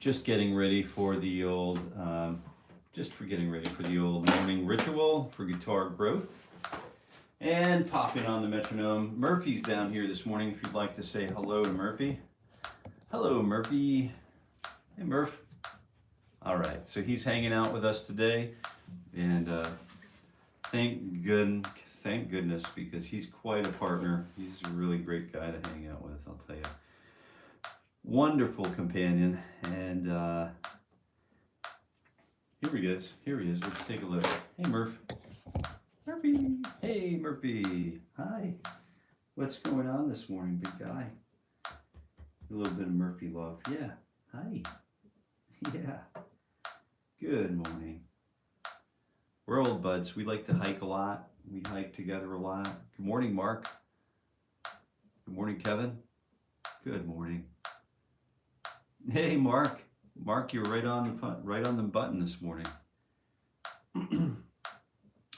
just getting ready for the old, morning ritual for guitar growth. And popping on the metronome. Murphy's down here this morning if you'd like to say hello to Murphy. Hello, Murphy. Hey, Murph. All right, so he's hanging out with us today, and thank goodness, because he's quite a partner. He's a really great guy to hang out with, I'll tell you. Wonderful companion, and here he is. Let's take a look. Hey, Murph. Murphy. Hey, Murphy. Hi. What's going on this morning, big guy? A little bit of Murphy love. Yeah. Hi. Yeah. Good morning. We're old buds. We like to hike a lot. We hike together a lot. Good morning, Mark. Good morning, Kevin. Good morning. Hey, Mark. Mark, you're right on the button this morning.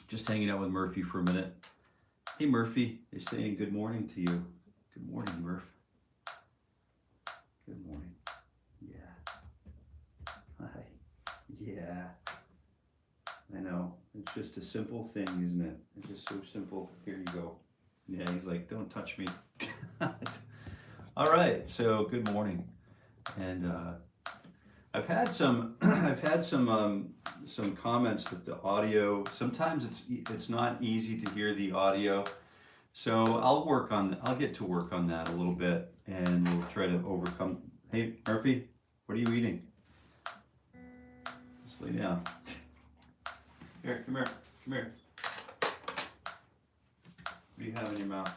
Just hanging out with Murphy for a minute. Hey, Murphy. They're saying good morning to you. Good morning, Murph. Good morning. Yeah. Hi. Yeah. I know. It's just a simple thing, isn't it? It's just so simple. Here you go. Yeah, he's like, don't touch me. All right. So good morning. And I've had some comments that the audio, sometimes it's not easy to hear the audio. So I'll get to work on that a little bit, and we'll try to overcome. Hey, Murphy, what are you eating? Just lay down. Here, come here. What do you have in your mouth?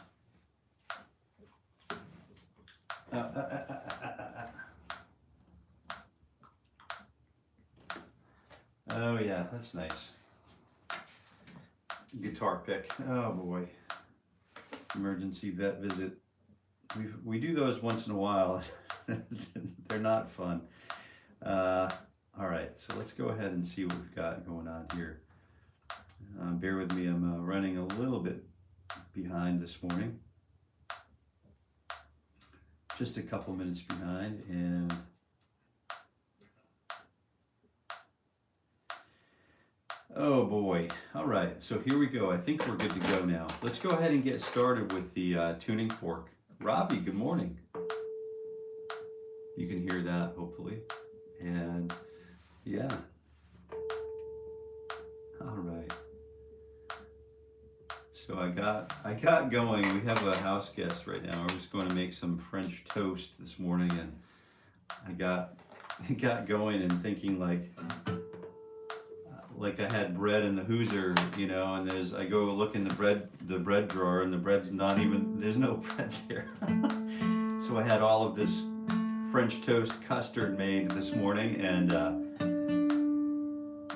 Oh yeah, that's nice. Guitar pick. Oh boy. Emergency vet visit. We do those once in a while. They're not fun. All right, so let's go ahead and see what we've got going on here. Bear with me, I'm running a little bit behind this morning. Just a couple minutes behind, and oh boy. All right, so here we go. I think we're good to go now. Let's go ahead and get started with the tuning fork. Robbie, good morning. You can hear that, hopefully. And yeah. All right. So I got going. We have a house guest right now. We're just going to make some French toast this morning, and I got going and thinking like I had bread in the Hoosier, and I go look in the bread drawer, and the bread's not even, there's no bread there. So I had all of this French toast custard made this morning, and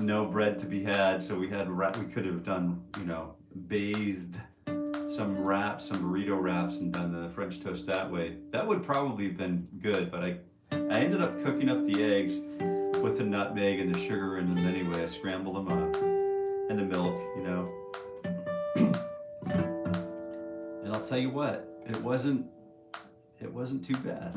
no bread to be had. So we could have done, bathed some burrito wraps and done the French toast that way. That would probably have been good, but I ended up cooking up the eggs with the nutmeg and the sugar in them anyway. I scrambled them up, and the milk, And I'll tell you what, it wasn't too bad.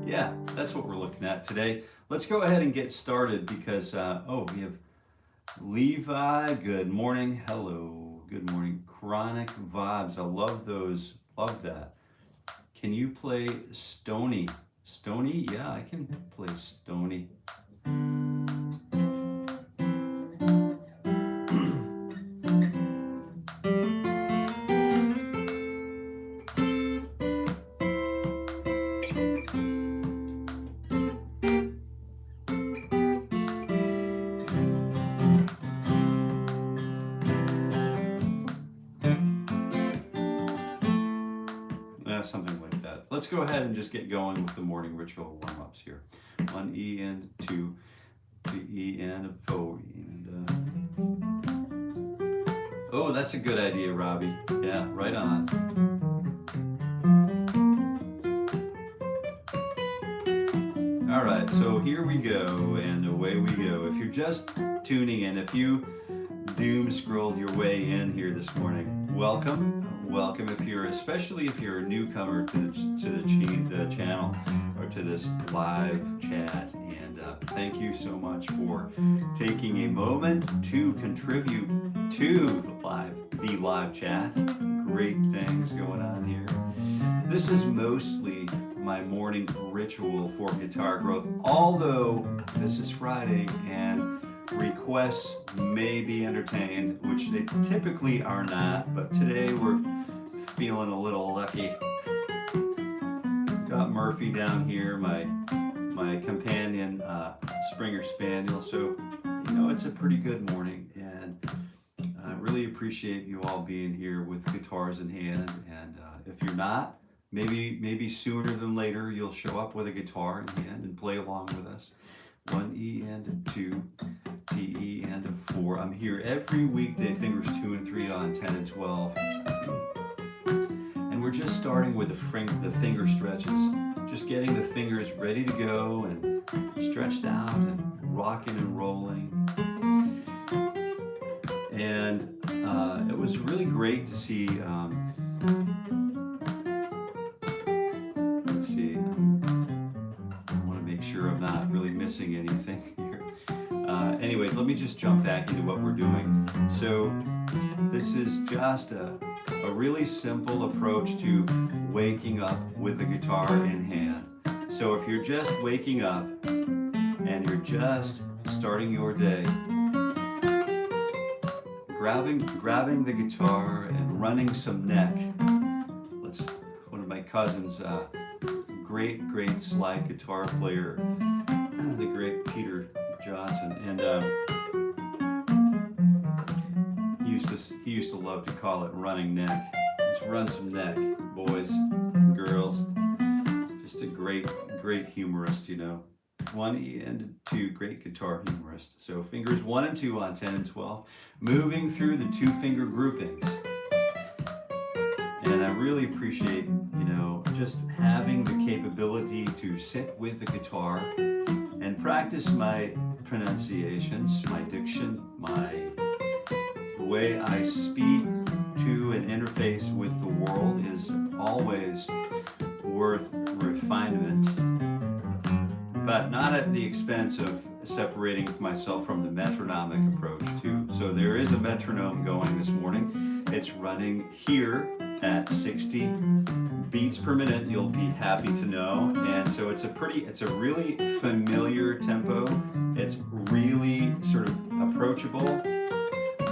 Yeah, that's what we're looking at today. Let's go ahead and get started because, we have Levi, good morning. Hello, good morning. Chronic Vibes, I love those, love that. Can you play Stony? Stony? Yeah, I can play Stony. Something like that. Let's go ahead and just get going with the morning ritual warm-ups here. 1 E and 2, 3 E and 4 E and oh, that's a good idea, Robbie. Yeah, right on. All right, so here we go, and away we go. If you're just tuning in, if you doom scrolled your way in here this morning, welcome. Welcome especially if you're a newcomer to the channel or to this live chat. And thank you so much for taking a moment to contribute to the live chat. Great things going on here. This is mostly my morning ritual for guitar growth, although this is Friday and requests may be entertained, which they typically are not, but today we're feeling a little lucky. Got Murphy down here, my companion Springer Spaniel, so you know it's a pretty good morning, and I really appreciate you all being here with guitars in hand. And if you're not, maybe sooner than later you'll show up with a guitar in hand and play along with us. 1 E and a 2, T E and a 4. I'm here every weekday, fingers 2 and 3 on 10 and 12. And we're just starting with the finger stretches, just getting the fingers ready to go and stretched out and rocking and rolling. And it was really great to see, let's see, I want to make sure I'm not really missing anything here. Anyway, let me just jump back into what we're doing. So this is just a really simple approach to waking up with the guitar in hand. So if you're just waking up and you're just starting your day, grabbing the guitar and running some neck. One of my cousins, great slide guitar player, the great Peter Johnson, and he used to love to call it running neck. Let's run some neck, boys and girls. Just a great humorist, you know. 1 E and 2, great guitar humorist. So fingers 1 and 2 on 10 and 12, moving through the 2-finger groupings. And I really appreciate, you know, just having the capability to sit with the guitar and practice my pronunciations, my diction, the way I speak to and interface with the world is always worth refinement, but not at the expense of separating myself from the metronomic approach too. So there is a metronome going this morning. It's running here at 60 beats per minute, you'll be happy to know. And so it's a really familiar tempo. It's really sort of approachable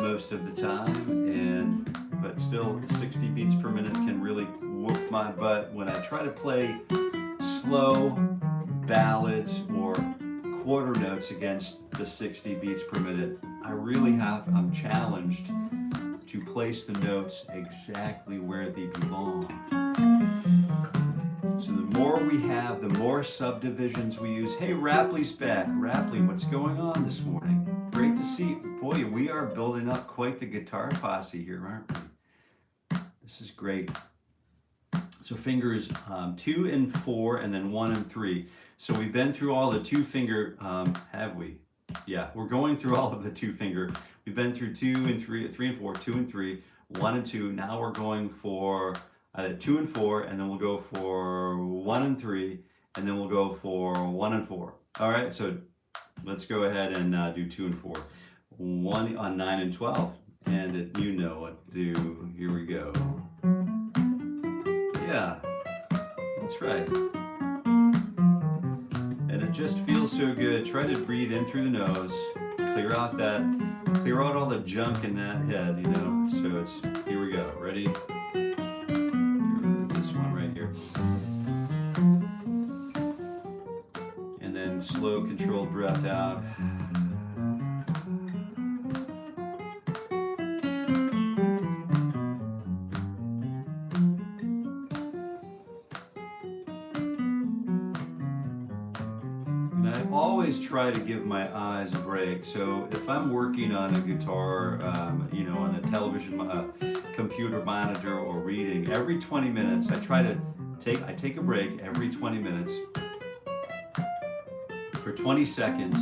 most of the time, but still 60 beats per minute can really whoop my butt when I try to play slow ballads or quarter notes against the 60 beats per minute. I'm challenged to place the notes exactly where they belong. So the more we have, the more subdivisions we use. Hey, Rapley's back. Rapley, what's going on this morning? Great to see. Boy, we are building up quite the guitar posse here, aren't we? This is great. So fingers 2 and 4, and then 1 and 3. So we've been through all the 2-finger, have we? Yeah, we're going through all of the 2-finger. We've been through 2 and 3, 3 and 4, 2 and 3, 1 and 2. Now we're going for 2 and 4, and then we'll go for 1 and 3, and then we'll go for 1 and 4. All right, so let's go ahead and do 2 and 4. 1 on 9 and 12, and you know what to do. Here we go. Yeah, that's right. And it just feels so good. Try to breathe in through the nose, clear out all the junk in that head, you know. So here we go. Ready? This one right here. And then slow, controlled breath out. Try to give my eyes a break. So if I'm working on a guitar, you know, on a television, computer monitor, or reading, every 20 minutes, I take a break every 20 minutes for 20 seconds,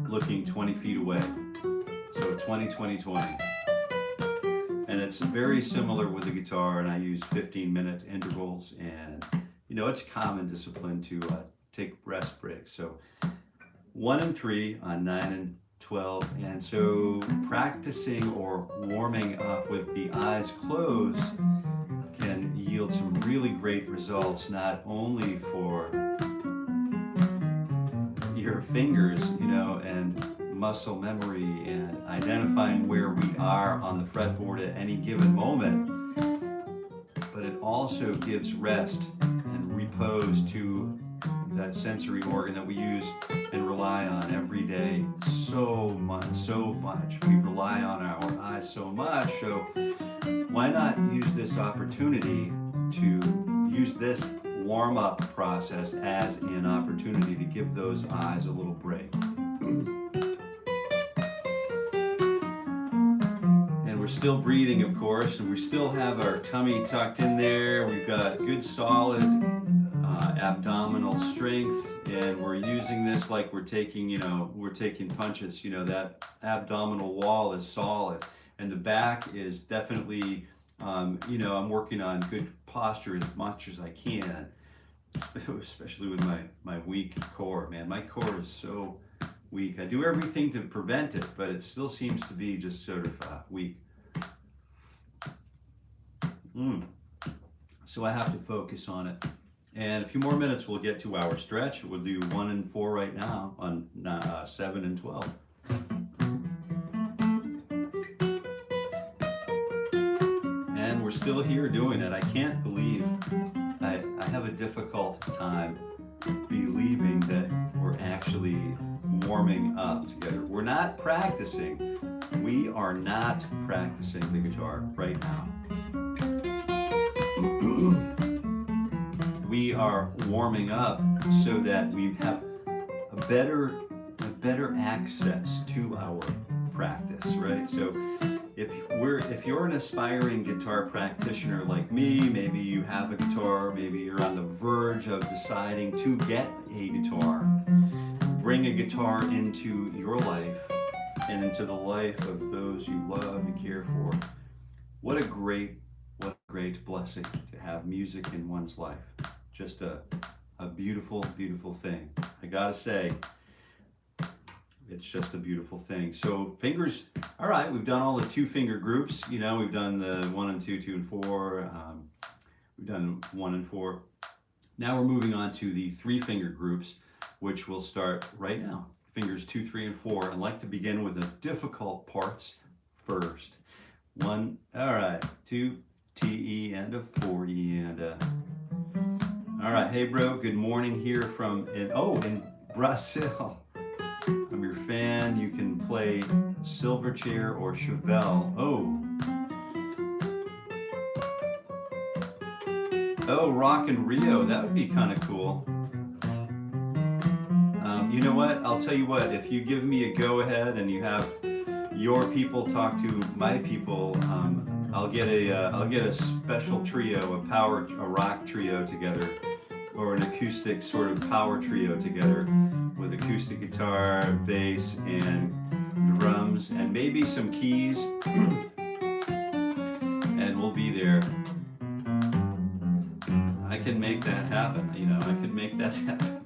looking 20 feet away. So 20, 20, 20. And it's very similar with the guitar, and I use 15-minute intervals, and you know, it's common discipline to take rest breaks. So 1 and 3 on 9 and 12, and so practicing or warming up with the eyes closed can yield some really great results, not only for your fingers, you know, and muscle memory and identifying where we are on the fretboard at any given moment, but it also gives rest and repose to that sensory organ that we use and rely on every day so much. We rely on our eyes so much, so why not use this opportunity to use this warm-up process as an opportunity to give those eyes a little break. And we're still breathing, of course, and we still have our tummy tucked in there. We've got good solid abdominal strength, and we're using this like we're taking, you know, we're taking punches. You know, that abdominal wall is solid, and the back is definitely, you know, I'm working on good posture as much as I can, especially with my weak core. Man, my core is so weak. I do everything to prevent it, but it still seems to be just sort of weak. So I have to focus on it. And a few more minutes, we'll get to our stretch. We'll do 1 and 4 right now on 7 and 12. And we're still here doing it. I can't believe, I have a difficult time believing that we're actually warming up together. We're not practicing. We are not practicing the guitar right now. We are warming up so that we have a better access to our practice, right? So if you're an aspiring guitar practitioner like me, maybe you have a guitar, maybe you're on the verge of deciding to get a guitar, bring a guitar into your life and into the life of those you love and care for. What a great blessing to have music in one's life. Just a beautiful, beautiful thing. I gotta say, it's just a beautiful thing. So fingers, all right, we've done all the 2-finger groups. You know, we've done the 1 and 2, 2 and 4. We've done 1 and 4. Now we're moving on to the 3-finger groups, which will start right now. Fingers 2, 3, and 4. I'd like to begin with the difficult parts first. 1, all right, 2, T, E, and a 40, and a... All right, hey bro, good morning here from, in Brazil. I'm your fan. You can play Silverchair or Chevelle. Oh, Rock in Rio, that would be kind of cool. You know what, I'll tell you what, if you give me a go-ahead and you have your people talk to my people, I'll get a special trio, a rock trio together, or an acoustic sort of power trio together with acoustic guitar, bass, and drums, and maybe some keys, and we'll be there. I can make that happen, you know, I can make that happen.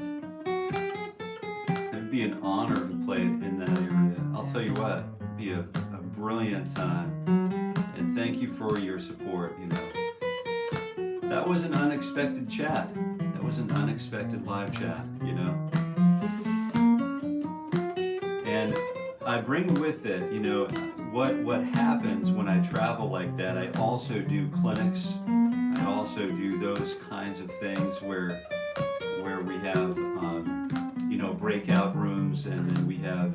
It'd be an honor to play in that area. I'll tell you what, it'd be a brilliant time. And thank you for your support, you know. That was an unexpected chat. That was an unexpected live chat, you know. And I bring with it, you know, what happens when I travel like that. I also do clinics. I also do those kinds of things where we have, you know, breakout rooms, and then we have,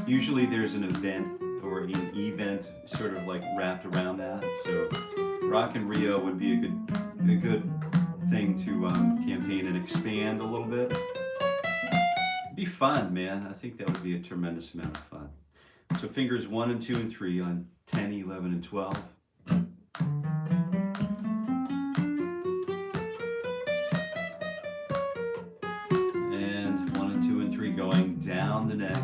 usually there's an event or an event sort of like wrapped around that. So Rock in Rio would be a good thing to campaign and expand a little bit. It'd be fun, man. I think that would be a tremendous amount of fun. So fingers 1 and 2 and 3 on 10, 11, and 12. And 1 and 2 and 3 going down the neck,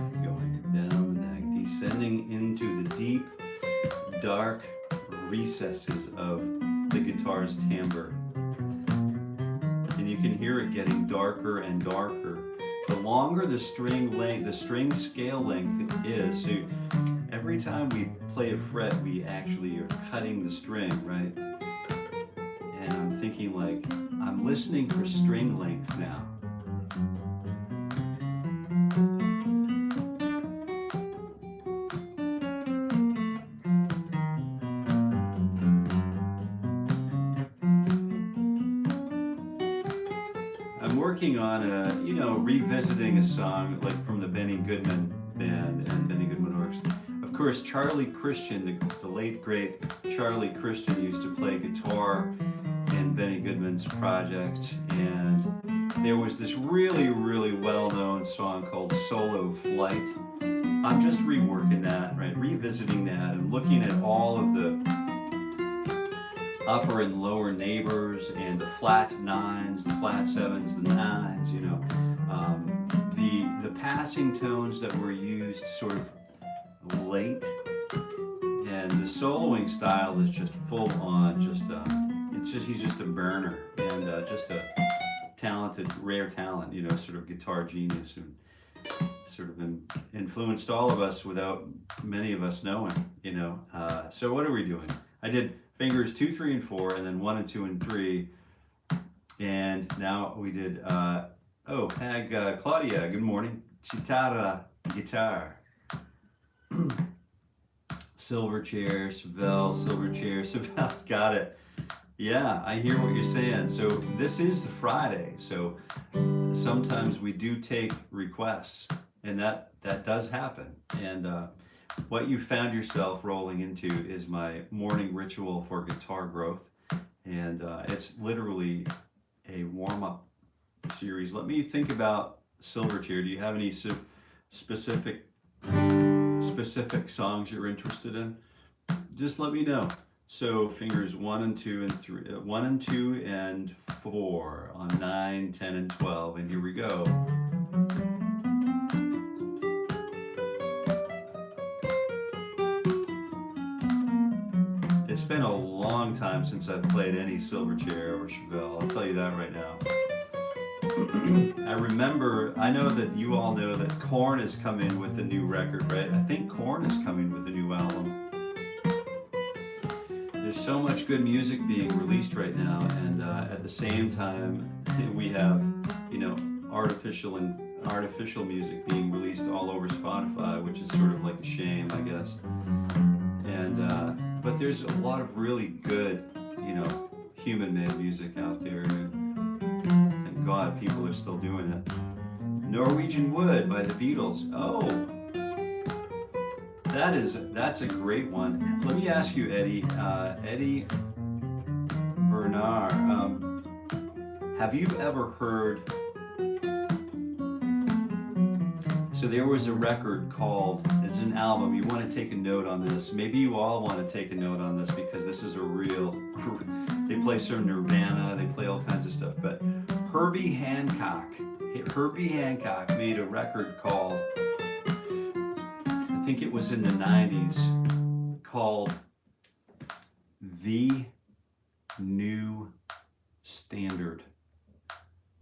descending listening into the deep, dark recesses of the guitar's timbre. And you can hear it getting darker and darker. The longer the string length, the string scale length is, so every time we play a fret, we actually are cutting the string, right? And I'm thinking like, I'm listening for string length now. I'm working on revisiting a song like from the Benny Goodman Band and Benny Goodman Orchestra. Of course, Charlie Christian, the late great Charlie Christian, used to play guitar in Benny Goodman's project, and there was this really, really well-known song called Solo Flight. I'm just reworking that, right? Revisiting that and looking at all of the upper and lower neighbors and the flat nines, the flat sevens, the nines, the passing tones that were used sort of late, and the soloing style is just full on, he's just a burner, and just a talented, rare talent, sort of guitar genius who sort of influenced all of us without many of us knowing, So what are we doing? I did fingers 2, 3, and 4, and then 1 and 2 and 3, and now we did. Claudia, good morning. Chitara guitar. Silverchair, Seville, got it. Yeah, I hear what you're saying. So this is the Friday, so sometimes we do take requests, and that does happen. And what you found yourself rolling into is my morning ritual for guitar growth, and it's literally a warm-up series. Let me think about Silverchair. Do you have any specific songs you're interested in? Just let me know. So fingers 1 and 2 and 3, 1 and 2 and 4 on 9, 10, and 12, and here we go. It's been a long time since I've played any Silverchair or Chevelle, I'll tell you that right now. I know that you all know that Korn has come in with a new record, right? I think Korn is coming with a new album. There's so much good music being released right now, and at the same time, we have, artificial music being released all over Spotify, which is sort of like a shame, I guess. And but there's a lot of really good, human-made music out there. Thank God people are still doing it. Norwegian Wood by the Beatles. Oh, that's a great one. Let me ask you, Eddie Bernard, have you ever heard? So there was a record called, it's an album, you want to take a note on this. Maybe you all want to take a note on this because this is a real, they play some Nirvana, they play all kinds of stuff, but Herbie Hancock made a record called, I think it was in the 90s, called The New Standard.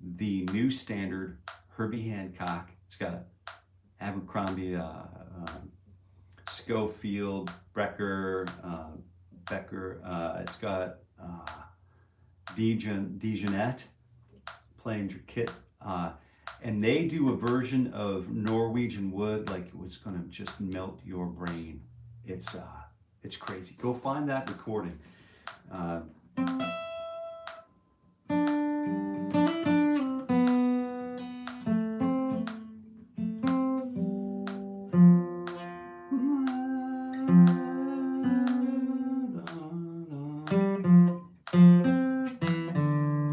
The New Standard, Herbie Hancock. It's got Abercrombie, Schofield, Becker. It's got DeJohnette playing kit, and they do a version of Norwegian Wood like it was gonna just melt your brain. It's crazy. Go find that recording.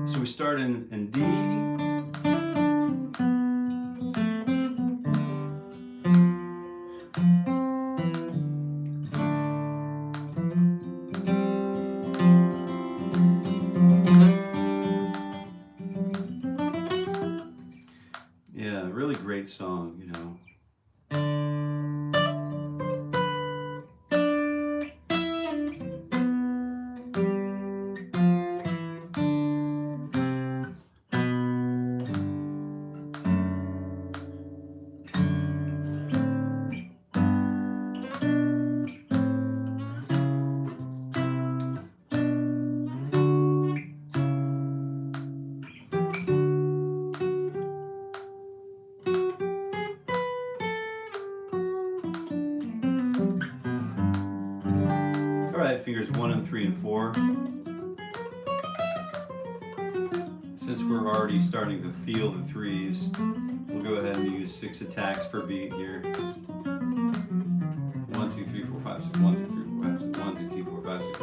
So we start in D. Yeah, really great song, right, fingers 1 and 3 and 4. Since we're already starting to feel the 3s, we'll go ahead and use 6 attacks per beat here. 1, 2, 3, 4, 5, 6. 1, 2, 3, 4, 5, 6. 1, 2, 3, 4, 5, 6.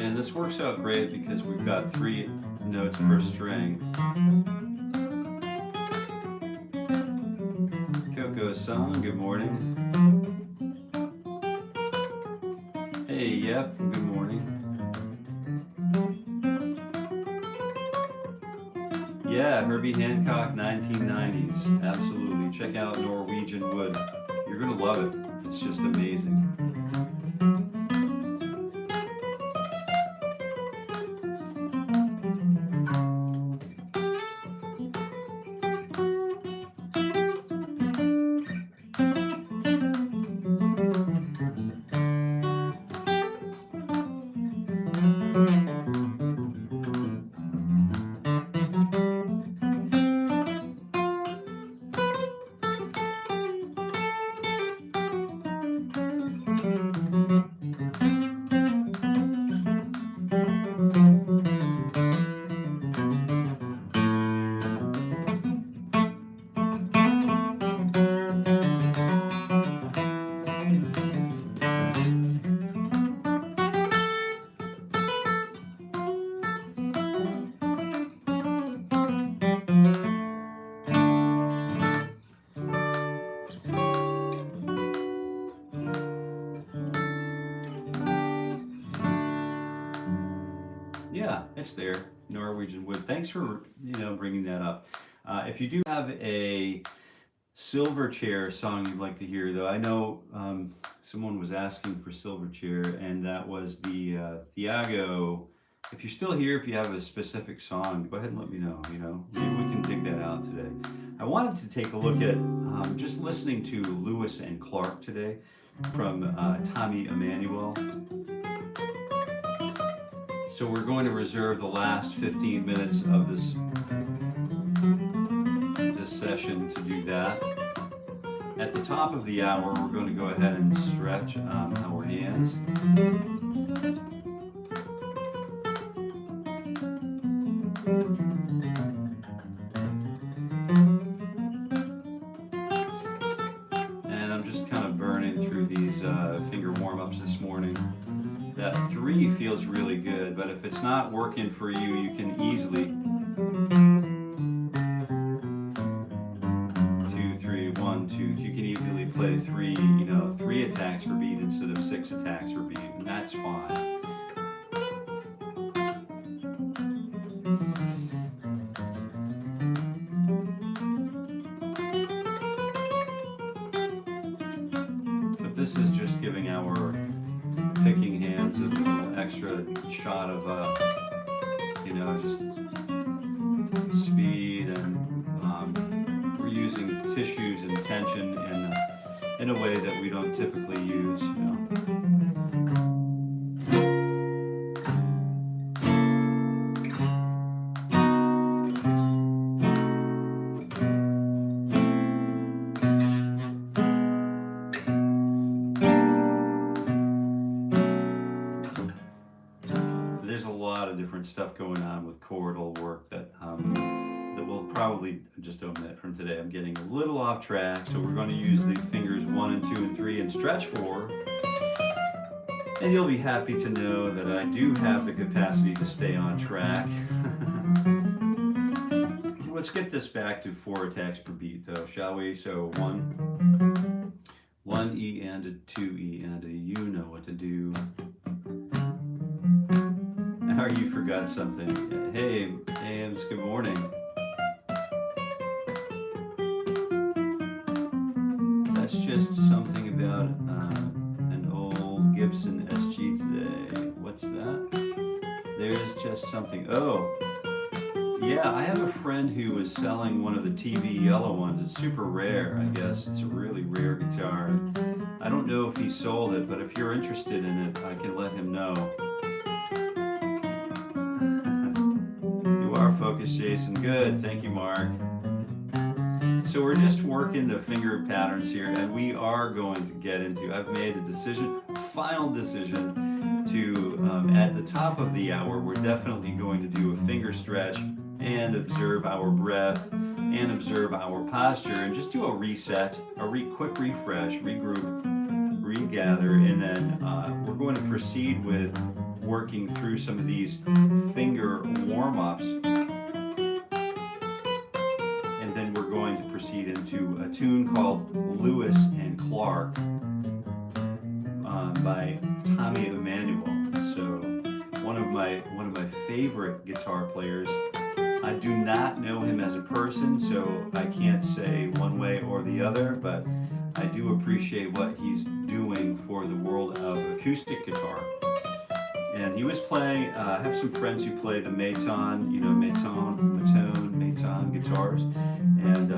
And this works out great because we've got 3 notes per string. Coco-san, good morning. Hey, yep, good morning. Yeah, Herbie Hancock, 1990s, absolutely. Check out Norwegian Wood. You're gonna love it. It's just amazing. Yeah, it's there, Norwegian Wood. Thanks for bringing that up. If you do have a Silverchair song you'd like to hear, though, I know someone was asking for Silverchair, and that was the Thiago. If you're still here, if you have a specific song, go ahead and let me know. Maybe we can dig that out today. I wanted to take a look at just listening to Lewis and Clark today from Tommy Emmanuel. So we're going to reserve the last 15 minutes of this session to do that. At the top of the hour, we're going to go ahead and stretch our hands. And I'm just kind of burning through these finger warm-ups this morning. That 3 feels really good, but if it's not working for you, you can easily 2, 3, 1, 2. You can easily play 3, 3 attacks per beat instead of 6 attacks per beat, and that's fine. But this is just giving our picking hands a little extra shot of just speed, and we're using tissues and tension in a way that we don't typically use. There's a lot of different stuff going on with chordal work that we'll probably just omit from today. I'm getting a little off track, so we're going to use the fingers 1 and 2 and 3 and stretch 4. And you'll be happy to know that I do have the capacity to stay on track. Let's get this back to 4 attacks per beat, though, shall we? So 1 E and a 2 E and a, you know what to do. Now you forgot something. Hey, Ames, good morning. That's just something about an old Gibson SG today. What's that? There's just something. Oh, yeah, I have a friend who was selling one of the TV yellow ones. It's super rare, I guess. It's a really rare guitar. I don't know if he sold it, but if you're interested in it, I can let him know. You are focused, Jason. Good, thank you, Mark. So we're just working the finger patterns here, and we are going to get into, I've made a decision, final decision to, at the top of the hour, we're definitely going to do a finger stretch and observe our breath and observe our posture and just do a reset, quick refresh, regroup, regather, and then we're going to proceed with working through some of these finger warm-ups. And then we're going to proceed into a tune called Lewis and Clark by Tommy Emmanuel. So one of my favorite guitar players. I do not know him as a person, so I can't say one way or the other, but I do appreciate what he's doing for the world of acoustic guitar. And he was playing, I have some friends who play the Maton, Maton guitars. And,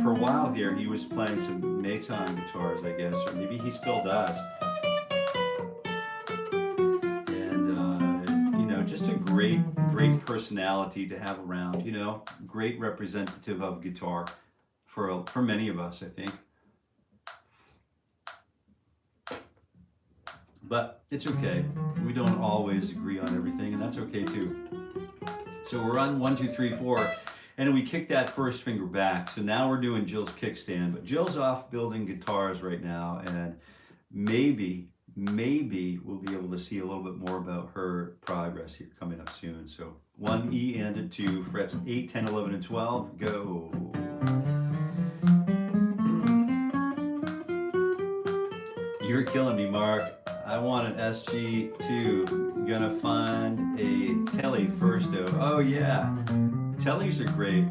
for a while here, he was playing some Maton guitars, I guess, or maybe he still does. And, just a great personality to have around, great representative of guitar for many of us, I think. But it's okay. We don't always agree on everything, and that's okay too. So we're on 1, 2, 3, 4, and we kick that first finger back. So now we're doing Jill's kickstand, but Jill's off building guitars right now, and maybe we'll be able to see a little bit more about her progress here coming up soon. So 1 E and a 2, frets 8, 10, 11, and 12, go. You're killing me, Mark. I want an SG2. Gonna find a Telly first though. Oh yeah, Tellys are great.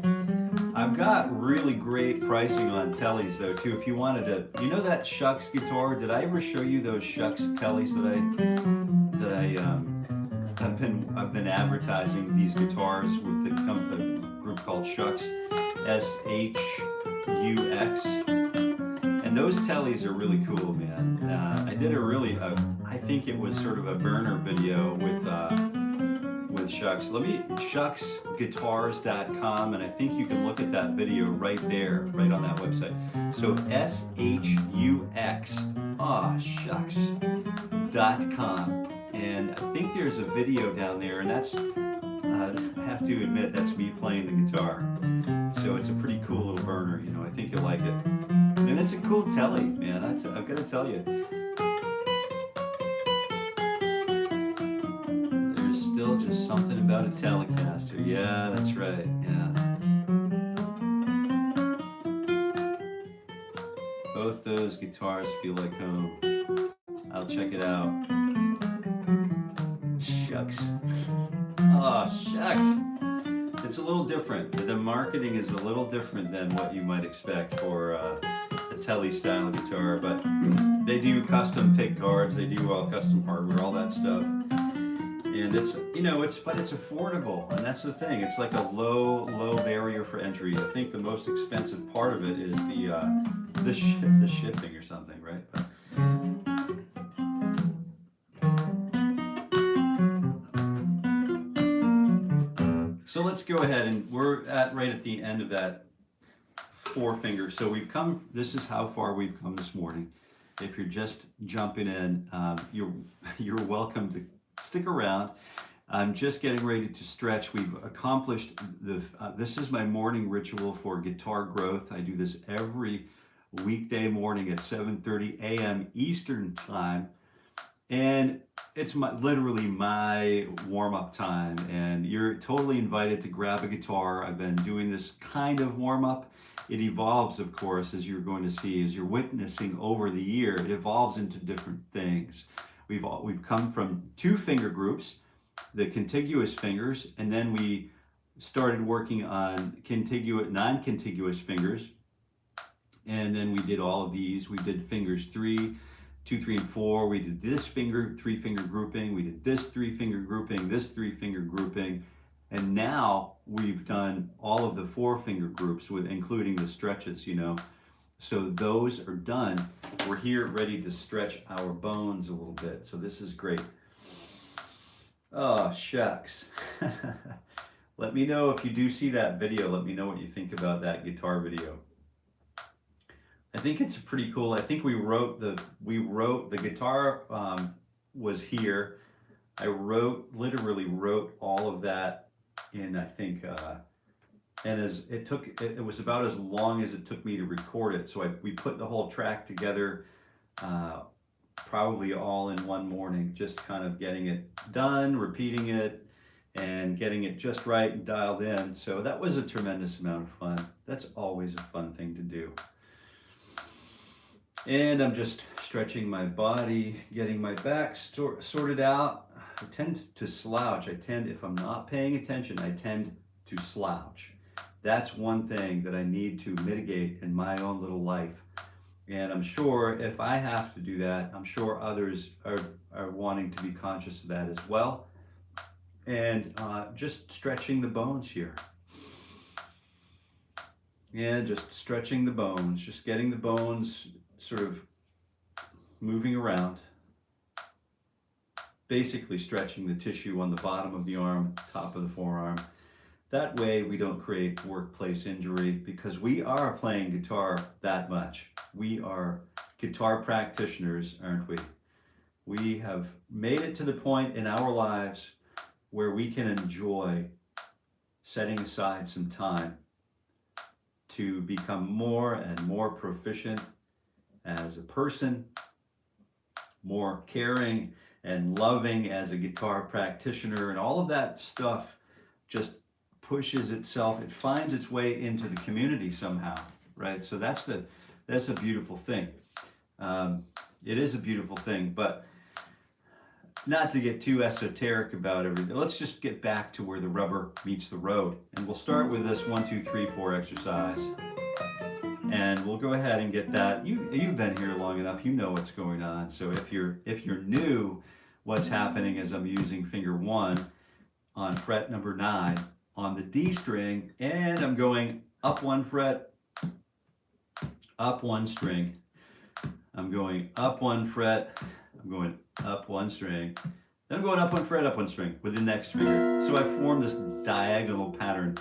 I've got really great pricing on Tellys though too. If you wanted to, that Shucks guitar. Did I ever show you those Shucks Tellys I've been advertising these guitars with a group called Shucks, SHUX. And those Tellys are really cool, man. I did I think it was sort of a burner video with Shucks. Shucksguitars.com, and I think you can look at that video right there, right on that website. So SHUX, shucks.com. And I think there's a video down there, and that's, I have to admit, that's me playing the guitar. So it's a pretty cool little burner, I think you'll like it. And it's a cool Telly, man, I've got to tell you. There's still just something about a Telecaster. Yeah, that's right, yeah. Both those guitars feel like home. I'll check it out. Shucks. Oh, shucks. It's a little different. The marketing is a little different than what you might expect for a Telly style guitar, but they do custom pick guards, they do all custom hardware, all that stuff. And it's, but it's affordable, and that's the thing. It's like a low barrier for entry. I think the most expensive part of it is the shipping or something, right? But, so let's go ahead, and we're right at the end of that 4 fingers. So this is how far we've come this morning. If you're just jumping in, you're welcome to stick around. I'm just getting ready to stretch. We've accomplished this is my morning ritual for guitar growth. I do this every weekday morning at 7:30 a.m. Eastern time. And it's literally my warm-up time, and you're totally invited to grab a guitar. I've been doing this kind of warm-up. It evolves, of course, as you're going to see, as you're witnessing over the year. It evolves into different things. We've come from 2 finger groups, the contiguous fingers, and then we started working on non-contiguous fingers, and then we did all of these. We did fingers 2, 3, and 4. We did this 3-finger grouping. We did this 3-finger grouping, this 3-finger grouping. And now we've done all of the 4-finger groups, including the stretches, So those are done. We're here ready to stretch our bones a little bit. So this is great. Oh, shucks. Let me know if you do see that video. Let me know what you think about that guitar video. I think it's pretty cool. I think we wrote the guitar was here. I literally wrote all of that in, I think, and it was about as long as it took me to record it. So we put the whole track together, probably all in one morning, just kind of getting it done, repeating it, and getting it just right and dialed in. So that was a tremendous amount of fun. That's always a fun thing to do. And I'm just stretching my body, getting my back sorted out. I tend to slouch. If I'm not paying attention, I tend to slouch. That's one thing that I need to mitigate in my own little life. And I'm sure if I have to do that, I'm sure others are wanting to be conscious of that as well. And just stretching the bones here. Yeah, just stretching the bones, just getting the bones sort of moving around. Basically stretching the tissue on the bottom of the arm, top of the forearm. That way we don't create workplace injury, because we are playing guitar that much. We are guitar practitioners, aren't we? We have made it to the point in our lives where we can enjoy setting aside some time to become more and more proficient as a person, more caring and loving as a guitar practitioner, and all of that stuff just pushes itself, it finds its way into the community somehow, right? So that's a beautiful thing. It is a beautiful thing, but not to get too esoteric about everything. Let's just get back to where the rubber meets the road. And we'll start with this 1, 2, 3, 4 exercise. And we'll go ahead and get that. You've been here long enough, you know what's going on. So if you're new, what's happening is I'm using finger 1 on fret number 9 on the D string, and I'm going up 1 fret, up 1 string. I'm going up 1 fret, I'm going up 1 string. Then I'm going up 1 fret, up 1 string with the next finger. So I form this diagonal pattern.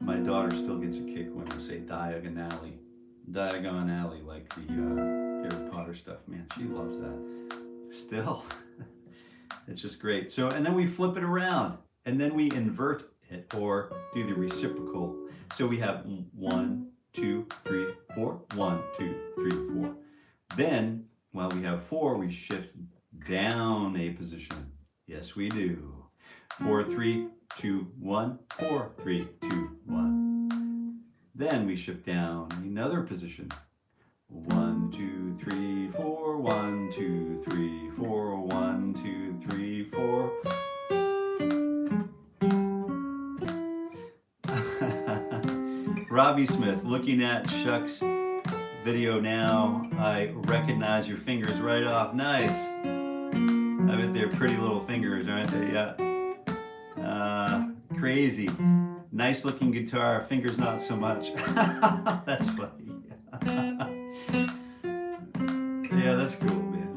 My daughter still gets a kick when I say diagonally. Diagonally, like the Harry Potter stuff. Man, she loves that. Still, it's just great. So, and then we flip it around, and then we invert it, or do the reciprocal. So we have 1, 2, 3, 4, 1, 2, 3, 4. Then, while we have 4, we shift down a position. Yes, we do. 4, 3, 2, 1, 4, 3, 2, 1. Then we shift down another position. 1, 2, 3, 4, 1, 2, 3, 4, 1, 2, 3, 4. Robbie Smith, looking at Chuck's video now, I recognize your fingers right off. Nice. I bet they're pretty little fingers, aren't they? Yeah. Crazy. Nice looking guitar, fingers not so much. That's funny. Yeah, that's cool, man.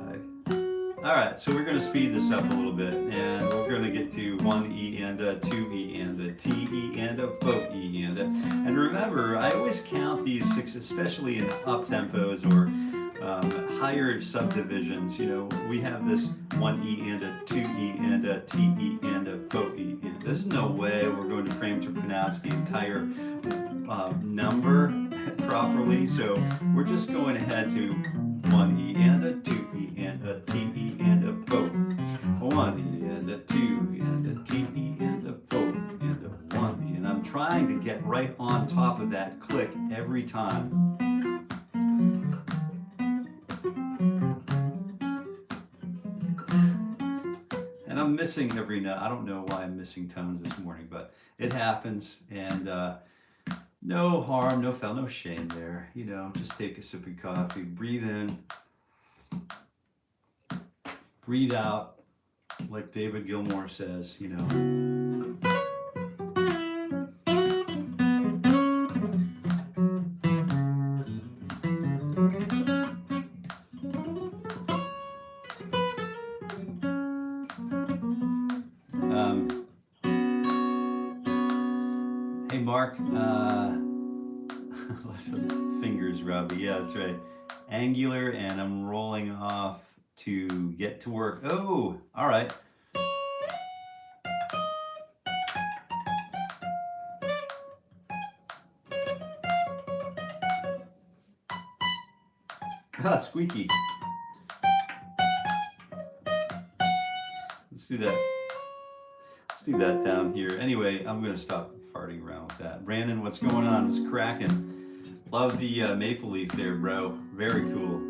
All right, so we're going to speed this up a little bit, and we're going to get to 1 E and a 2 E and a T E and a Faux E and a. And remember, I always count these 6, especially in up tempos or higher subdivisions. You know, we have this 1 E and a 2 E and a T E and a Faux E and. There's no way we're going to frame to pronounce the entire number properly, so we're just going ahead to 1 E and a 2 E and a T E and a Faux. 1 E and a 2 and a T E and a Faux and a 1 E. And I'm trying to get right on top of that click every time. And I'm missing every note. I don't know why I'm missing tones this morning, but it happens. And no harm, no foul, no shame there. You know, just take a sip of coffee, breathe in, breathe out, like David Gilmour says, you know. Hey Mark, Some fingers, Robbie. Yeah, that's right. Angular, and I'm rolling off to get to work. Oh, all right. Ah, squeaky. Let's do that. Let's do that down here. Anyway, I'm going to stop farting around with that. Brandon, what's going on? It's cracking. Love the maple leaf there, bro. Very cool.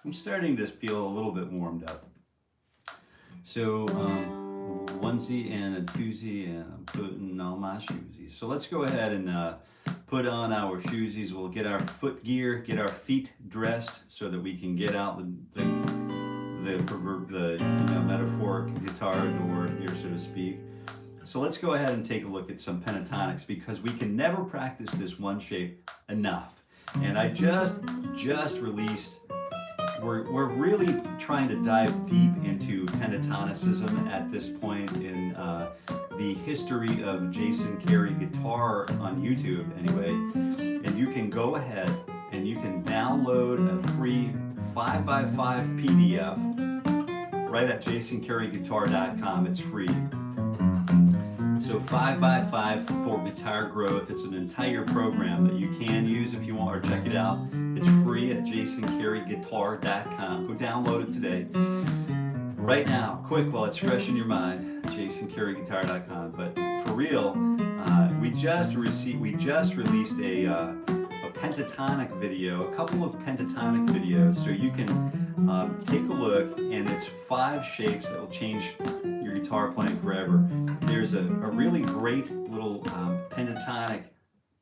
I'm starting to feel a little bit warmed up. So, onesie and a twosie, and I'm putting on my shoesies. So let's go ahead and put on our shoesies. We'll get our foot gear, get our feet dressed so that we can get out the metaphoric guitar door here, so to speak. So let's go ahead and take a look at some pentatonics, because we can never practice this one shape enough. And I just released. We're really trying to dive deep into pentatonicism at this point in the history of Jason Carey guitar on YouTube, anyway. And you can go ahead and you can download a free 5x5 PDF right at jasoncareyguitar.com. It's free. So 5x5 for guitar growth. It's an entire program that you can use if you want, or check it out. It's free at jasoncareyguitar.com. Go download it today. Right now, quick, while it's fresh in your mind, jasoncareyguitar.com. But for real, we just released a pentatonic video, a couple of pentatonic videos, so you can take a look, and it's 5 shapes that will change your guitar playing forever. There's a really great little pentatonic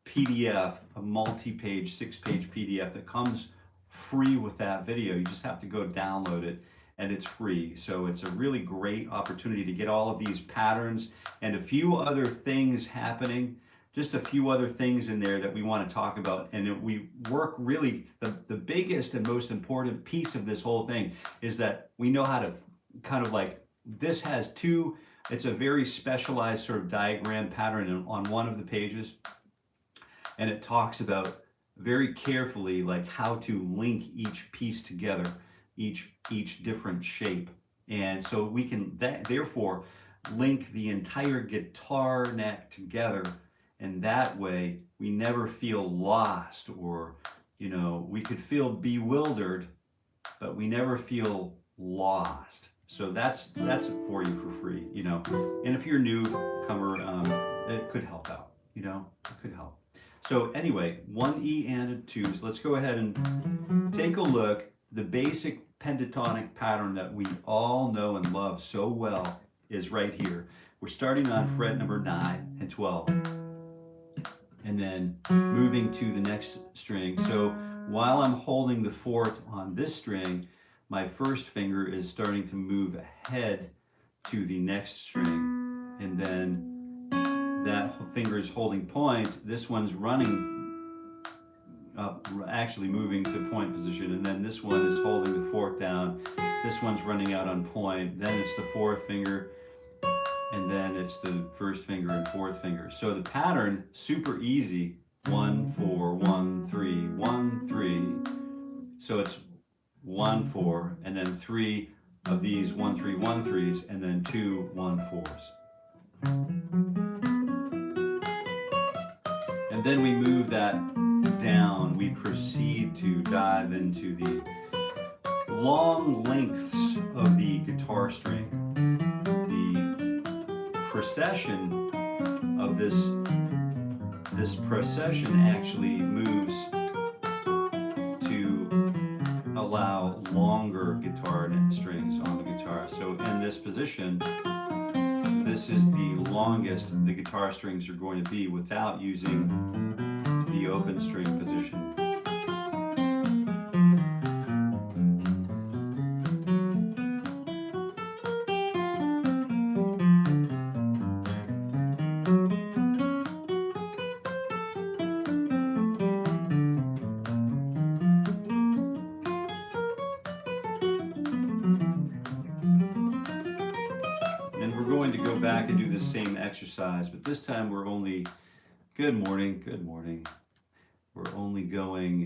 PDF, a multi-page, 6-page PDF that comes free with that video. You just have to go download it, and it's free. So it's a really great opportunity to get all of these patterns and a few other things happening, just a few other things in there that we want to talk about. And we work really, the biggest and most important piece of this whole thing is that we know how to kind of like, this has two, it's a very specialized sort of diagram pattern on one of the pages. And it talks about very carefully like how to link each piece together, each different shape. And so we can therefore link the entire guitar neck together, and that way we never feel lost, or we could feel bewildered, but we never feel lost. So that's for you for free, And if you're a newcomer, it could help out, it could help. So anyway, 1 E and a 2. So let's go ahead and take a look. The basic pentatonic pattern that we all know and love so well is right here. We're starting on fret number 9 and 12. And then moving to the next string. So while I'm holding the 4th on this string, my first finger is starting to move ahead to the next string. And then that finger is holding point. This one's running up, actually moving to point position, and then this one is holding the 4th down. This one's running out on point. Then it's the 4th finger, and then it's the 1st finger and 4th finger. So the pattern, super easy. 1 4 1 3 1 3. So it's 1 4, and then 3 of these 1 3 1 3s, and then 2 1 4s. And then we move that down. We proceed to dive into the long lengths of the guitar string. The procession of this procession actually moves to allow longer guitar strings on the guitar. So in this position, this is the longest the guitar strings are going to be without using the open string position. going to go back and do the same exercise, but this time we're only, good morning, we're only going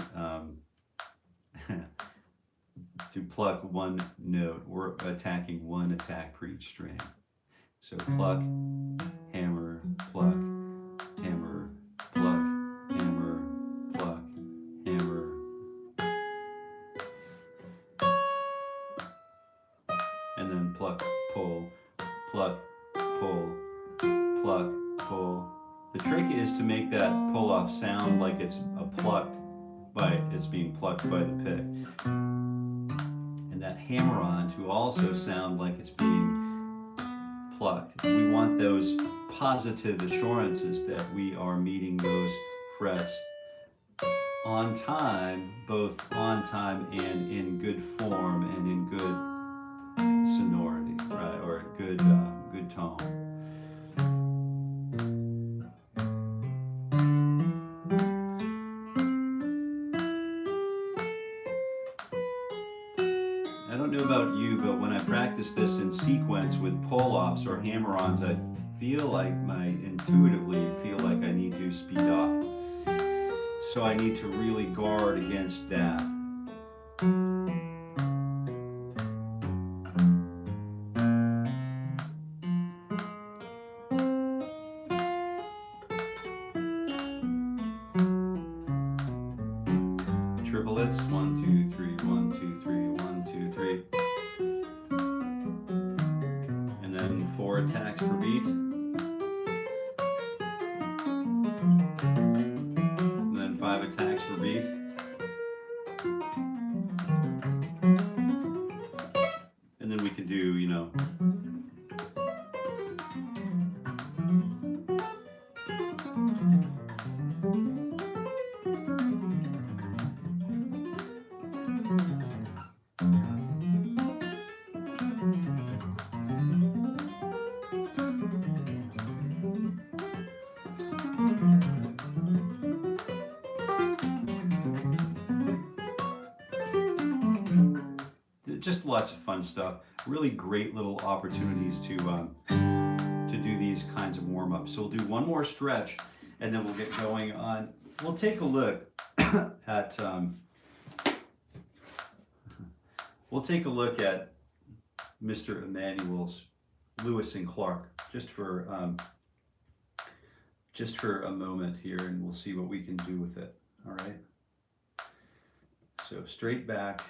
to pluck one note. We're attacking one attack per each string. So pluck, hammer, pluck, hammer, pluck, hammer, pluck, hammer. And then pluck, pull, pluck, pull, pluck, pull. The trick is to make that pull off sound like it's it's being plucked by the pick. And that hammer on to also sound like it's being plucked. We want those positive assurances that we are meeting those frets on time, both on time and in good form and in good sonority, right? Or good tone. I don't know about you, but when I practice this in sequence with pull-offs or hammer-ons, I intuitively feel like I need to speed up. So I need to really guard against that. Triplets, 1, 2, 3, 1, 2, 3, 1, 2, 3. And then 4 attacks per beat. And then 5 attacks per beat. And then we can do, just lots of fun stuff. Really great little opportunities to do these kinds of warm-ups. So we'll do one more stretch, and then we'll get going on. We'll take a look at Mr. Emmanuel's Lewis and Clark just for a moment here, and we'll see what we can do with it. All right. So straight back.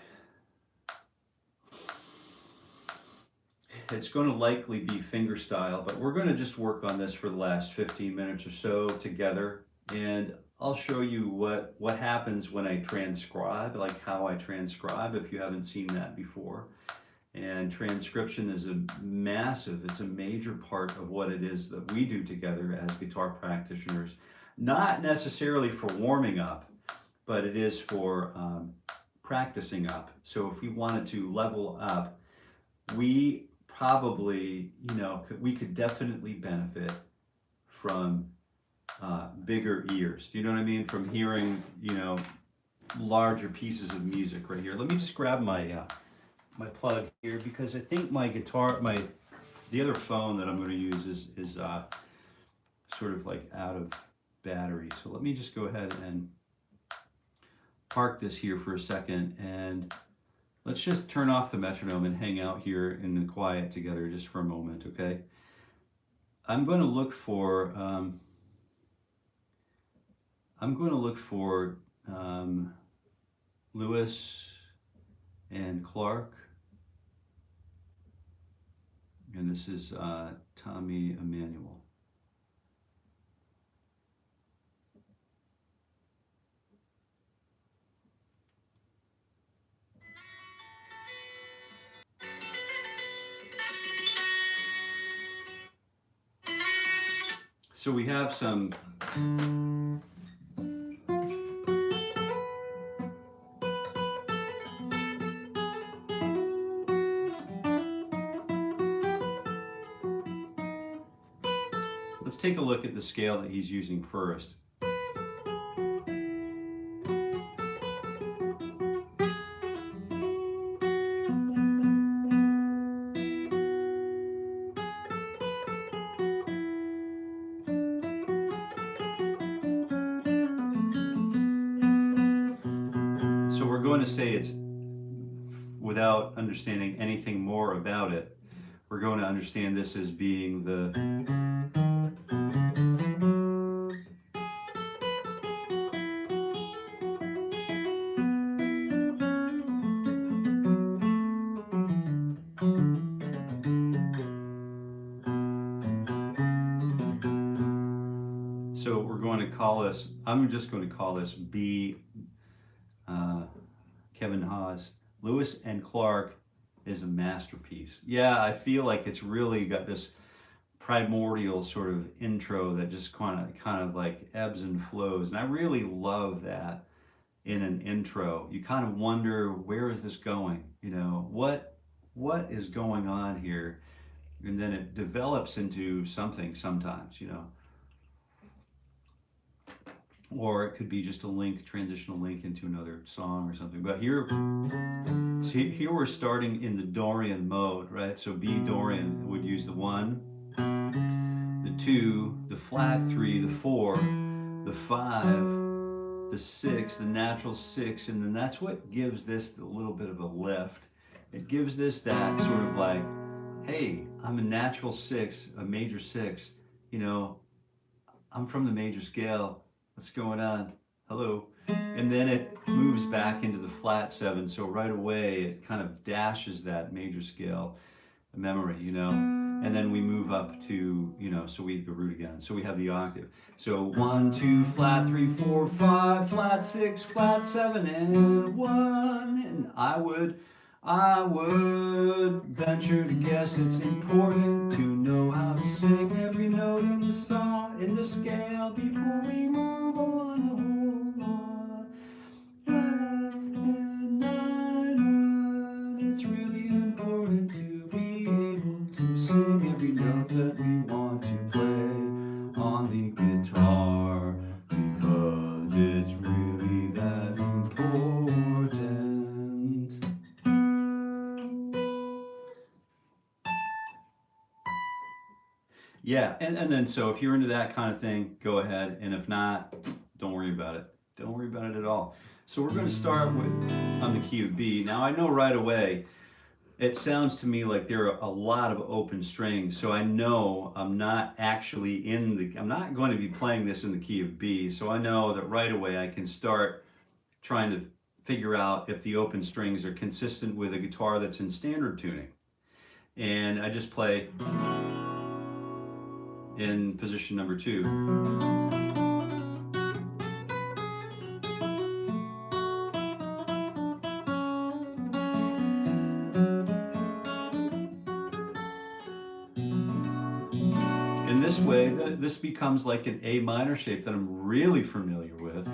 It's going to likely be finger style, but we're going to just work on this for the last 15 minutes or so together, and I'll show you what happens when I transcribe, like how I transcribe if you haven't seen that before. And transcription is it's a major part of what it is that we do together as guitar practitioners. Not necessarily for warming up, but it is for practicing up. So if we wanted to level up, we probably, we could definitely benefit from bigger ears. Do you know what I mean? From hearing, larger pieces of music right here. Let me just grab my my plug here, because I think my guitar, the other phone that I'm going to use is sort of like out of battery. So let me just go ahead and park this here for a second, and let's just turn off the metronome and hang out here in the quiet together just for a moment, okay? I'm going to look for Lewis and Clark, and this is Tommy Emmanuel. So we have some let's take a look at the scale that he's using first. going to say it's, without understanding anything more about it, we're going to understand this as being the so we're going to call this, I'm just going to call this B, Kevin Haas. Lewis and Clark is a masterpiece. Yeah, I feel like it's really got this primordial sort of intro that just kind of like ebbs and flows. And I really love that in an intro. You kind of wonder, where is this going? You know, what is going on here? And then it develops into something sometimes, you know. Or it could be just a link, transitional link into another song or something. But here, see, here we're starting in the Dorian mode, right? So B Dorian would use the 1, the 2, the flat 3, the 4, the 5, the 6, the natural 6, and then that's what gives this a little bit of a lift. It gives this that sort of like, hey, I'm a natural 6, a major 6, you know, I'm from the major scale. What's going on? Hello. And then it moves back into the flat 7. So right away, it kind of dashes that major scale memory, you know. And then we move up to, you know, so we the root again. So we have the octave. So 1, 2, flat 3, 4, 5, flat 6, flat 7, and 1. And I would venture to guess it's important to know how to sing every note in the song, in the scale, before we move on a whole lot. And I know it's really important to be able to sing every note that we want to play on the guitar, because it's really that important. Yeah, and then so if you're into that kind of thing, go ahead, and if not, don't worry about it. Don't worry about it at all. So we're going to start with on the key of B. Now I know right away, it sounds to me like there are a lot of open strings, so I know I'm not actually I'm not going to be playing this in the key of B, so I know that right away I can start trying to figure out if the open strings are consistent with a guitar that's in standard tuning. And I just play in position number 2. In this way, this becomes like an A minor shape that I'm really familiar with.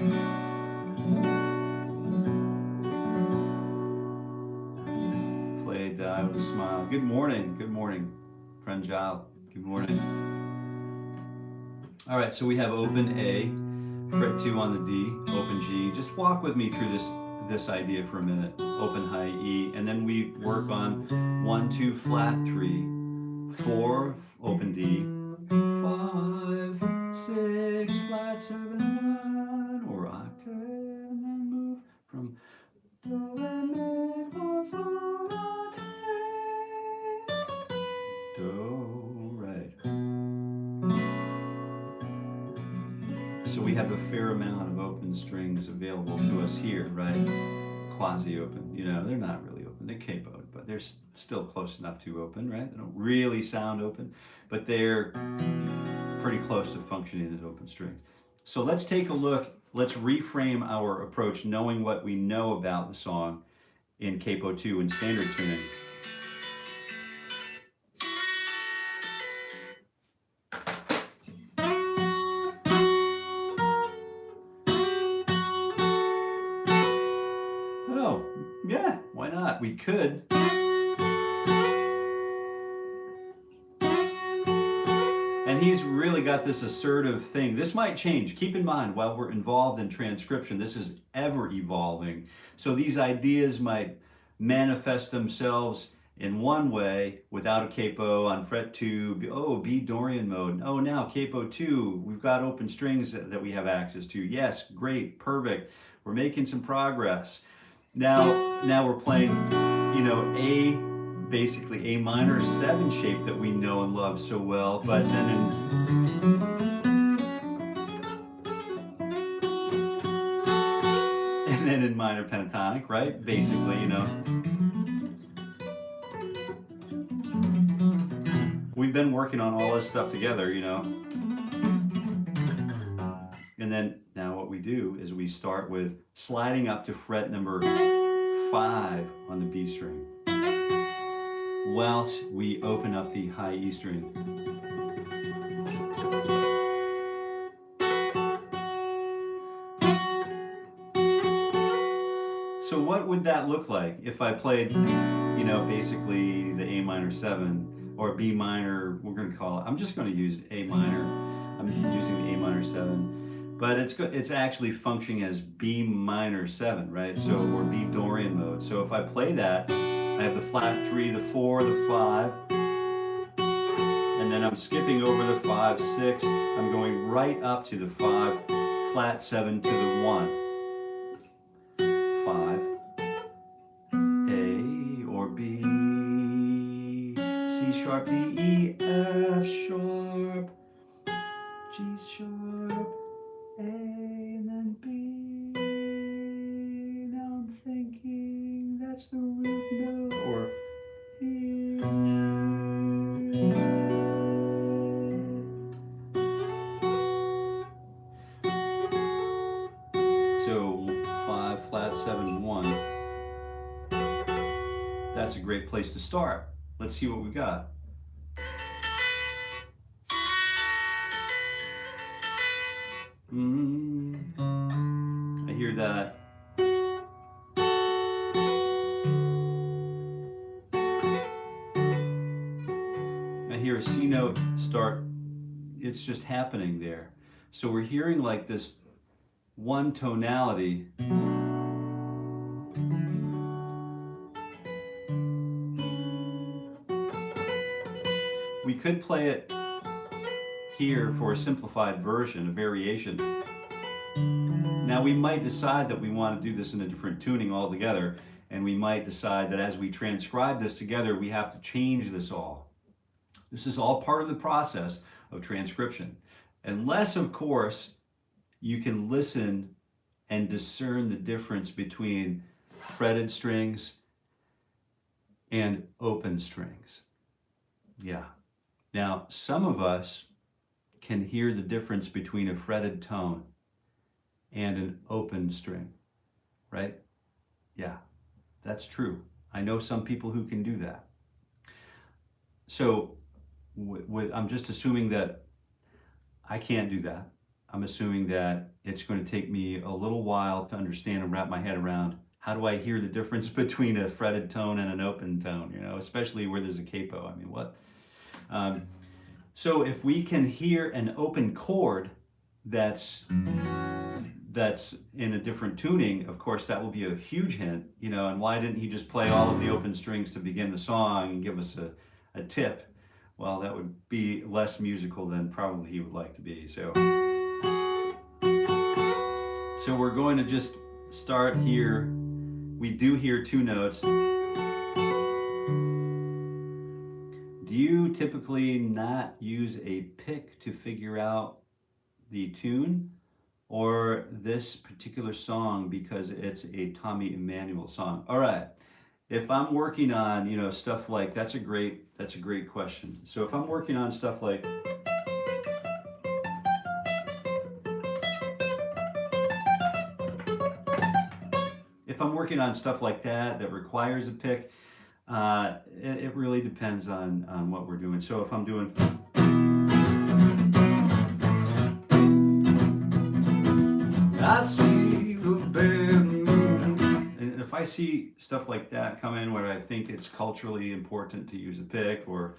Play, die with a smile. Good morning, friend Giles. Good morning. All right, so we have open A, fret 2 on the D, open G. Just walk with me through this idea for a minute. Open high E, and then we work on 1, 2, flat 3, 4, open D, 5, 6, flat 7, 1, or octave, and then move from do, re, mi, fa, sol, la, ti, do, right. So we have a fair amount of open strings available to us here, right? Quasi-open, you know, they're not really open, they're capoed, but they're still close enough to open, right? They don't really sound open, but they're pretty close to functioning as open strings. So let's take a look, let's reframe our approach, knowing what we know about the song in capo 2 in standard tuning. Oh, yeah, why not? We could. And he's really got this assertive thing. This might change. Keep in mind, while we're involved in transcription, this is ever evolving. So these ideas might manifest themselves in one way without a capo on fret 2. Oh, B Dorian mode. Oh, now capo 2. We've got open strings that we have access to. Yes, great, perfect. We're making some progress. Now we're playing, you know, basically A minor 7 shape that we know and love so well, but then in minor pentatonic, right? Basically, you know. We've been working on all this stuff together, you know. And then now what we do is we start with sliding up to fret number 5 on the B string, whilst we open up the high E string. So what would that look like if I played, you know, basically the A minor 7 or B minor, we're going to call it, I'm just going to use A minor, I'm using the A minor 7, but it's actually functioning as B minor 7, right? So, or B Dorian mode. So if I play that, I have the flat 3, the 4, the 5, and then I'm skipping over the 5, 6, I'm going right up to the 5, flat 7 to the 1. 5, A or B, C sharp, D, E, F sharp, G sharp, A, and then B. Now I'm thinking that's the root note, or E. So 5, flat 7, 1. That's a great place to start. Let's see what we've got. I hear that. I hear a C note start. It's just happening there. So we're hearing like this one tonality. We could play it here for a simplified version, a variation. Now we might decide that we want to do this in a different tuning altogether, and we might decide that as we transcribe this together, we have to change this all. This is all part of the process of transcription. Unless, of course, you can listen and discern the difference between fretted strings and open strings. Yeah. Now, some of us can hear the difference between a fretted tone and an open string, right? Yeah, that's true. I know some people who can do that. So I'm just assuming that I can't do that. I'm assuming that it's going to take me a little while to understand and wrap my head around how do I hear the difference between a fretted tone and an open tone, you know, especially where there's a capo. I mean, what? So if we can hear an open chord that's in a different tuning, of course, that will be a huge hint, you know, and why didn't he just play all of the open strings to begin the song and give us a tip? Well, that would be less musical than probably he would like to be. So we're going to just start here. We do hear 2 notes. Do you typically not use a pick to figure out the tune, or this particular song because it's a Tommy Emmanuel song? All right, if I'm working on, you know, stuff like, that's a great question. So if I'm working on stuff like, that requires a pick, it really depends on what we're doing. So if I'm doing, I see the bad moon, and if I see stuff like that come in where I think it's culturally important to use a pick, or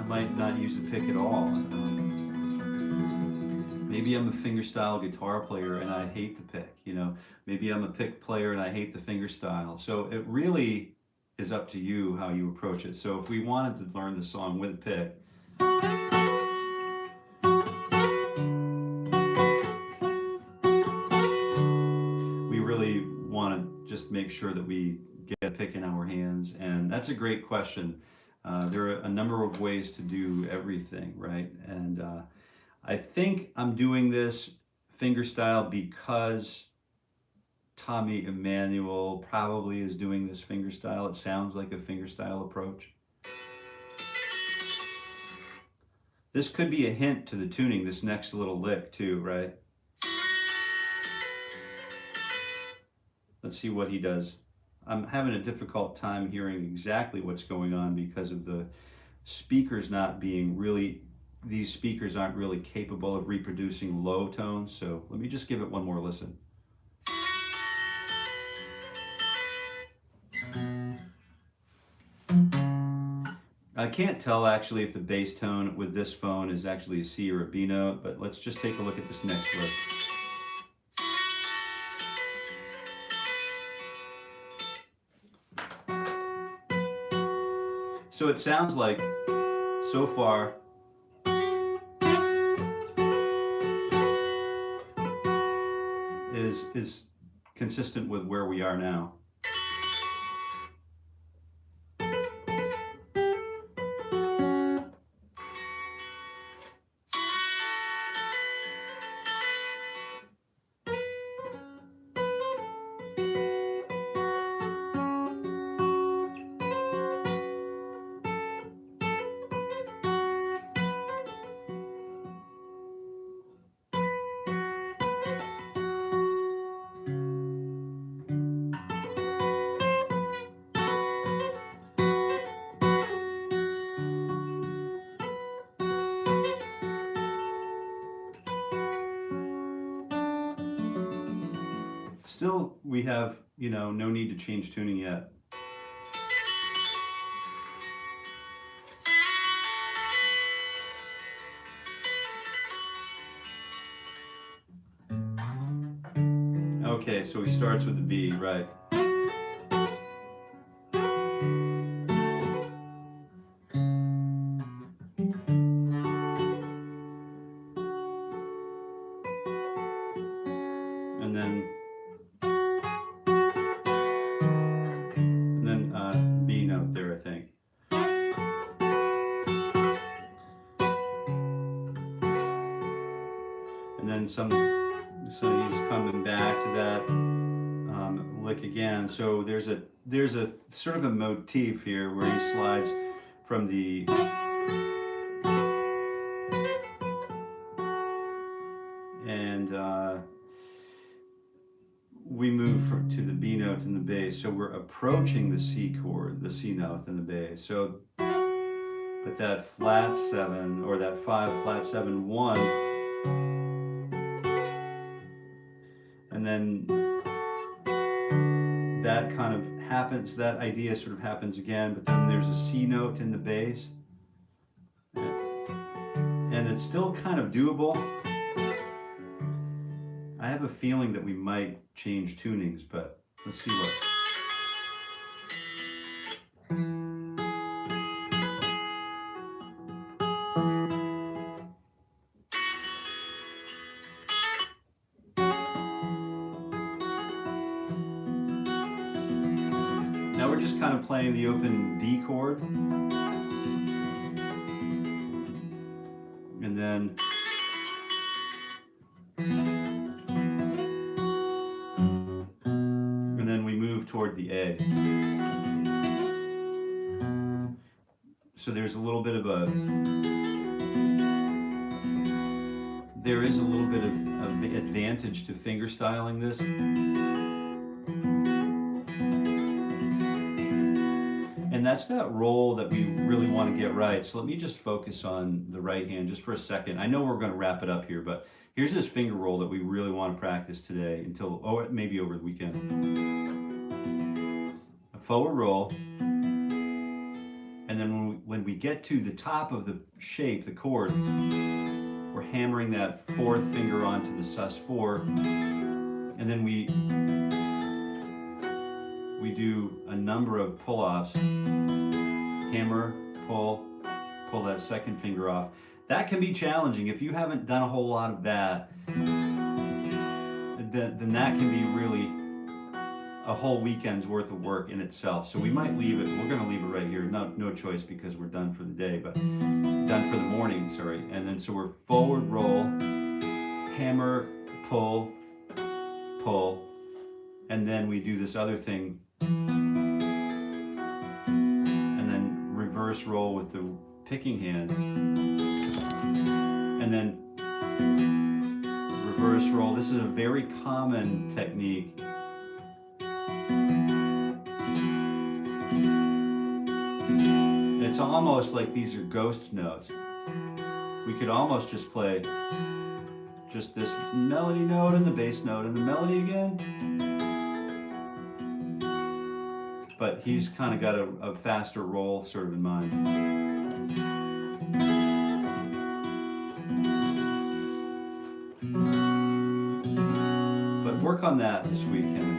I might not use a pick at all. Maybe I'm a fingerstyle guitar player and I hate the pick, you know. Maybe I'm a pick player and I hate the fingerstyle. So it really is up to you how you approach it. So if we wanted to learn the song with a pick, we really want to just make sure that we get a pick in our hands. And that's a great question. There are a number of ways to do everything, right? And I think I'm doing this fingerstyle because Tommy Emmanuel probably is doing this fingerstyle. It sounds like a fingerstyle approach. This could be a hint to the tuning, this next little lick too, right? Let's see what he does. I'm having a difficult time hearing exactly what's going on because of the speakers not being really, these speakers aren't really capable of reproducing low tones. So let me just give it one more listen. I can't tell actually if the bass tone with this phone is actually a C or a B note, but let's just take a look at this next lick. So it sounds like, so far, is consistent with where we are now. Still, we have, you know, no need to change tuning yet. Okay, so he starts with the B, right? And then B note there, I think. And then so he's coming back to that lick again. So there's a sort of a motif here where he slides from the and we move to the B note and the bass. So we're approaching the C chord, the C note and the bass. So, but that flat 7 or that 5 flat 7 1, and then that kind of happens, that idea sort of happens again, but then there's a C note in the bass. And it's still kind of doable. I have a feeling that we might change tunings, but let's see what. Now we're just kind of playing the open D chord. And then we move toward the A. So there's a little bit of there is a little bit of advantage to fingerstyling this. And that's that roll that we really want to get right. So let me just focus on the right hand just for a second. I know we're going to wrap it up here, but here's this finger roll that we really want to practice today until, maybe over the weekend. A forward roll. And then when we get to the top of the shape, the chord, we're we're hammering that fourth finger onto the sus4, and then we do a number of pull-offs. Hammer, pull that second finger off. That can be challenging. If you haven't done a whole lot of that, then that can be really a whole weekend's worth of work in itself. So we might leave it, we're gonna leave it right here. No choice because we're done for the day, but done for the morning, sorry. And then so we're forward roll, hammer, pull, pull, and then we do this other thing, and then reverse roll with the picking hand, and then reverse roll. This is a very common technique. It's almost like these are ghost notes. We could almost just play just this melody note and the bass note and the melody again. But he's kind of got a faster roll sort of in mind. But work on that this week, Henry.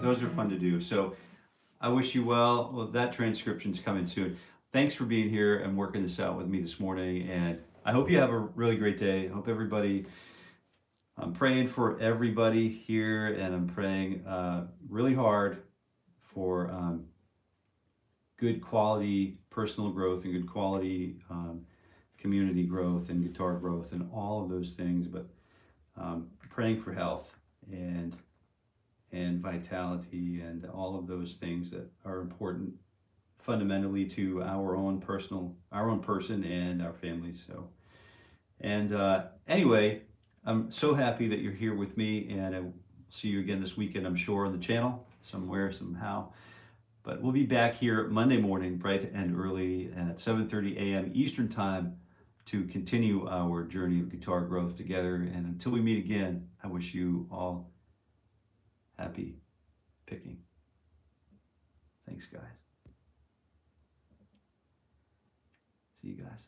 Those are fun to do. So I wish you well. Well, that transcription's coming soon. Thanks for being here and working this out with me this morning. And I hope you have a really great day. I hope everybody, I'm praying for everybody here, and I'm praying really hard for good quality personal growth and good quality community growth and guitar growth and all of those things. But praying for health and vitality and all of those things that are important fundamentally to our own person and our families. So, and anyway, I'm so happy that you're here with me, and I'll see you again this weekend, I'm sure, on the channel somewhere, somehow. But we'll be back here Monday morning, bright and early at 7:30 a.m. Eastern Time to continue our journey of guitar growth together. And until we meet again, I wish you all happy picking. Thanks, guys. See you guys.